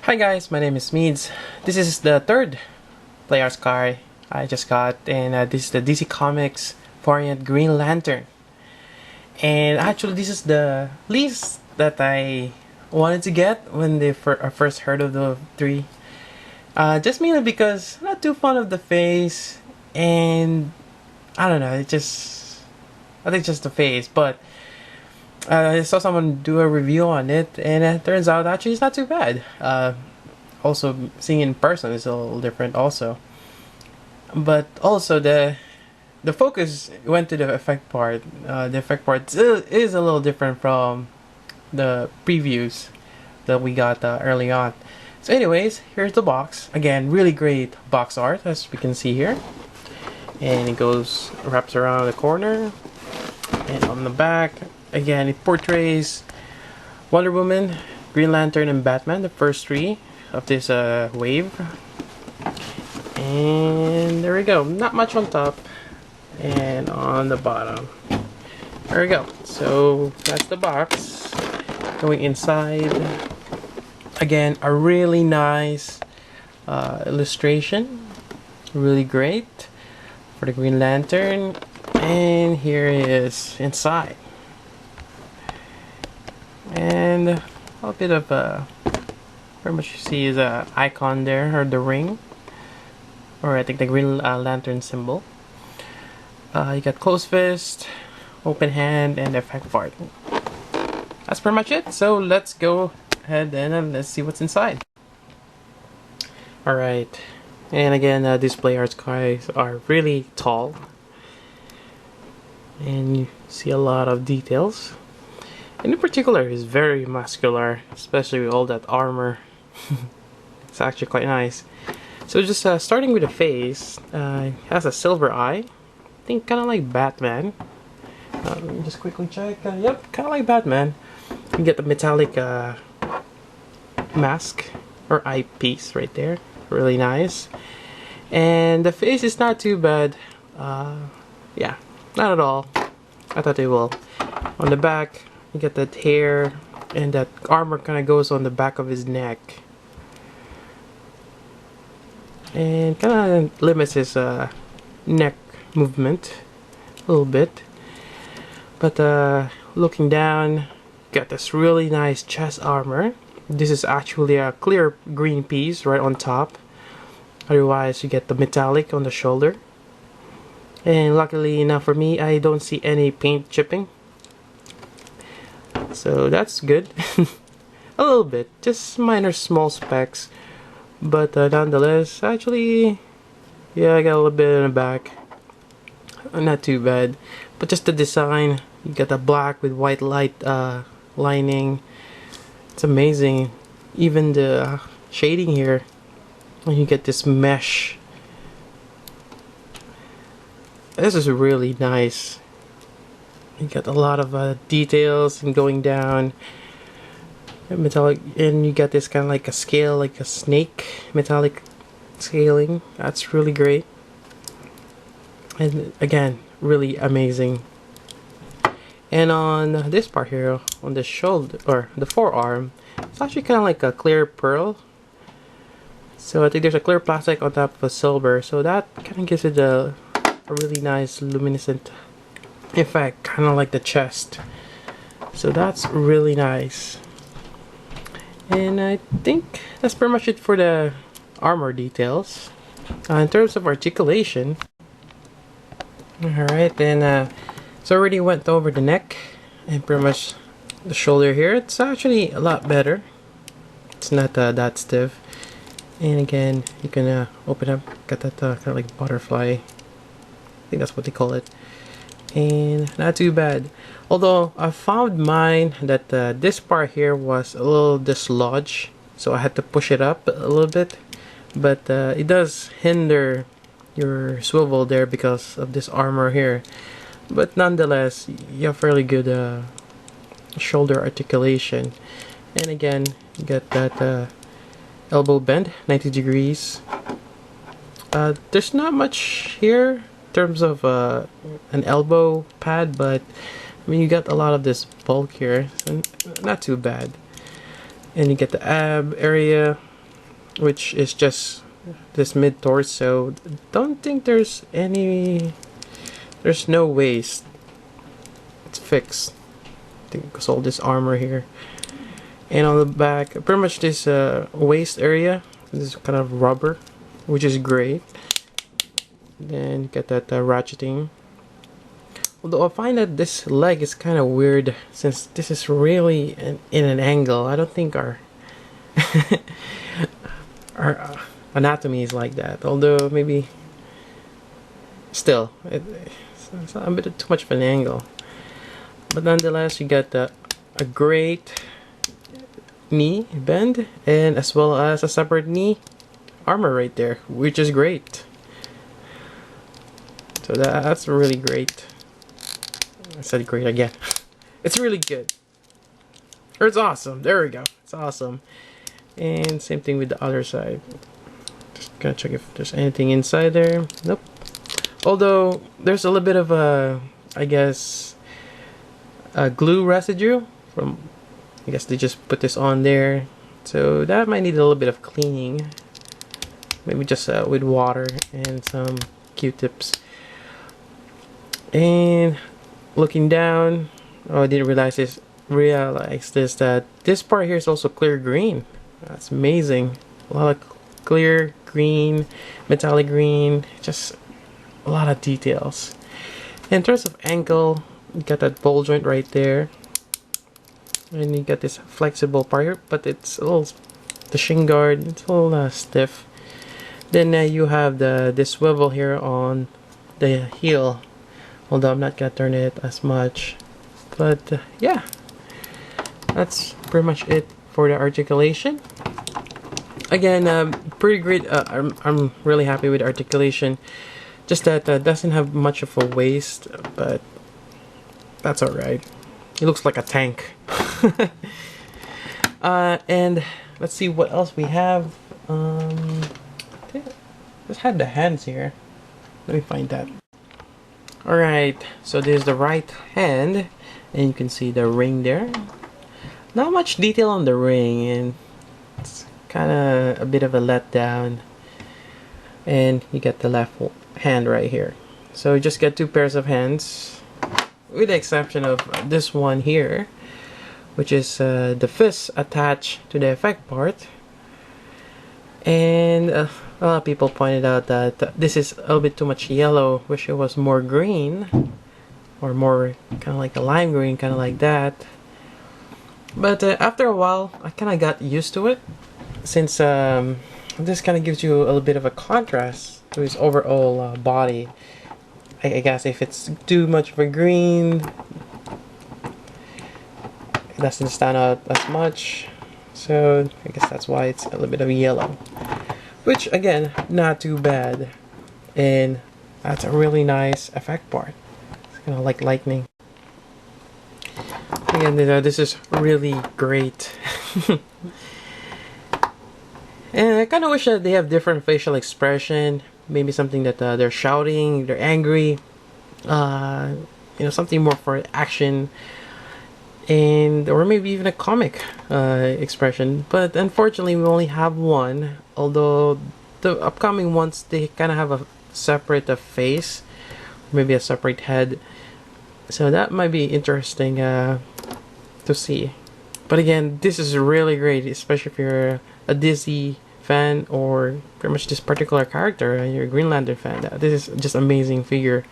Hi guys, my name is Meads. This is the third player's card I just got, and this is the DC Comics variant Green Lantern. And actually, this is the least that I wanted to get when I first heard of the three. Just mainly because I'm not too fond of the face, and I don't know, I think just the face, but I saw someone do a review on it, and it turns out actually it's not too bad. Also, seeing in person is a little different, also. But also the focus went to the effect part. The effect part is a little different from the previews that we got early on. So, anyways, here's the box. Again, really great box art, as we can see here. And it wraps around the corner, and on the back. Again, it portrays Wonder Woman, Green Lantern, and Batman, the first three of this wave. And there we go. Not much on top and on the bottom. There we go. So that's the box. Going inside. Again, a really nice illustration. Really great for the Green Lantern. And here it is inside. And a bit of very much you see is a icon there, or the ring, or I think the Green Lantern symbol. You got closed fist, open hand, and effect part. That's pretty much it. So let's go ahead and let's see what's inside. Alright, and again, these play arts cards are really tall, and you see a lot of details. And in particular, he's very muscular, especially with all that armor. It's actually quite nice. So just starting with the face, it has a silver eye. I think kind of like Batman. Let me just quickly check. Yep, kind of like Batman. You get the metallic mask or eyepiece right there. Really nice. And the face is not too bad. Yeah, not at all. I thought they will. On the back, you get that hair, and that armor kind of goes on the back of his neck, and kind of limits his neck movement a little bit. But looking down, got this really nice chest armor. This is actually a clear green piece right on top. Otherwise, you get the metallic on the shoulder. And luckily enough for me, I don't see any paint chipping. So that's good. A little bit, just minor small specks, but nonetheless, actually, yeah, I got a little bit in the back. Not too bad, but just the design. You got the black with white light lining. It's amazing. Even the shading here, and you get this mesh. This is really nice. You got a lot of details and going down metallic, and you got this kind of like a scale, like a snake metallic scaling. That's really great, and again, really amazing. And on this part here, on the shoulder or the forearm, it's actually kind of like a clear pearl. So I think there's a clear plastic on top of a silver, so that kind of gives it a really nice luminescent effect, kind of like the chest. So that's really nice. And I think that's pretty much it for the armor details. In terms of articulation, alright, then so already went over the neck and pretty much the shoulder here. It's actually a lot better. It's not that stiff. And again, you can open up, got that kind of like butterfly. I think that's what they call it. And not too bad. Although I found mine that this part here was a little dislodged, so I had to push it up a little bit. But it does hinder your swivel there because of this armor here. But nonetheless, you have fairly good shoulder articulation. And again, you get that elbow bend, 90 degrees. There's not much here in terms of an elbow pad, but I mean, you got a lot of this bulk here, so not too bad. And you get the ab area, which is just this mid torso. Don't think there's no waist. It's fixed. I think because all this armor here. And on the back, pretty much this waist area, this is kind of rubber, which is great. Then you get that ratcheting. Although I find that this leg is kind of weird since this is really in an angle. I don't think our our anatomy is like that. Although maybe still it's a bit too much of an angle. But nonetheless, you get a great knee bend and as well as a separate knee armor right there, which is great. So that's really great. I said great again. It's really good. Or it's awesome. There we go. It's awesome. And same thing with the other side. Just gonna check if there's anything inside there. Nope. Although there's a little bit of a, I guess, a glue residue from, I guess they just put this on there. So that might need a little bit of cleaning. Maybe just with water and some Q-tips. And looking down, oh, I didn't realize this, that this part here is also clear green. That's amazing. A lot of clear green, metallic green, just a lot of details. In terms of ankle, you got that ball joint right there. And you got this flexible part here, but it's a little, the shin guard, it's a little stiff. Then you have this swivel here on the heel. Although I'm not gonna turn it as much, but yeah, that's pretty much it for the articulation. Again, pretty great. I'm really happy with the articulation. Just that doesn't have much of a waist, but that's alright. It looks like a tank. And let's see what else we have. Let's have the hands here. Let me find that. Alright, so this is the right hand, and you can see the ring there. Not much detail on the ring, and it's kind of a bit of a letdown. And you get the left hand right here. So you just get two pairs of hands, with the exception of this one here, which is the fist attached to the effect part. And a lot of people pointed out that this is a little bit too much yellow. Wish it was more green, or more kind of like a lime green, kind of like that. But after a while, I kind of got used to it, since this kind of gives you a little bit of a contrast to his overall body. I guess if it's too much of a green, it doesn't stand out as much. So I guess that's why it's a little bit of yellow, which again, not too bad. And that's a really nice effect part. It's kind of like lightning. Again, this is really great. And I kind of wish that they have different facial expression. Maybe something that they're shouting, they're angry. You know, something more for action. And or maybe even a comic expression, but unfortunately we only have one. Although the upcoming ones, they kind of have a separate face, maybe a separate head, so that might be interesting to see. But again, this is really great, especially if you're a Disney fan or pretty much this particular character, you're a Green Lantern fan. This is just amazing figure.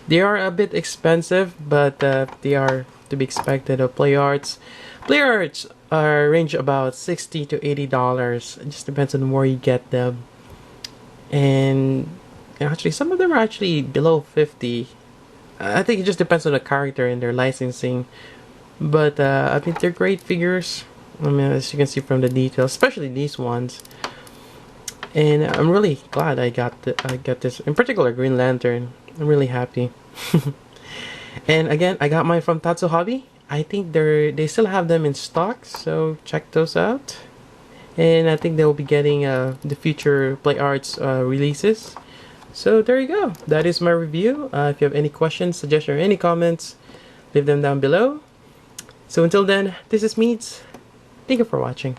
They are a bit expensive, but they are to be expected of Play Arts. Play Arts range about $60 to $80. It just depends on where you get them. And actually, some of them are actually below 50. I think it just depends on the character and their licensing. But I think they're great figures. I mean, as you can see from the details, especially these ones. And I'm really glad I got this. In particular, Green Lantern. I'm really happy. And again, I got mine from Tatsu Hobby. I think they still have them in stock, so check those out. And I think they'll be getting the future Play Arts releases. So there you go. That is my review. If you have any questions, suggestions, or any comments, leave them down below. So until then, this is Meads. Thank you for watching.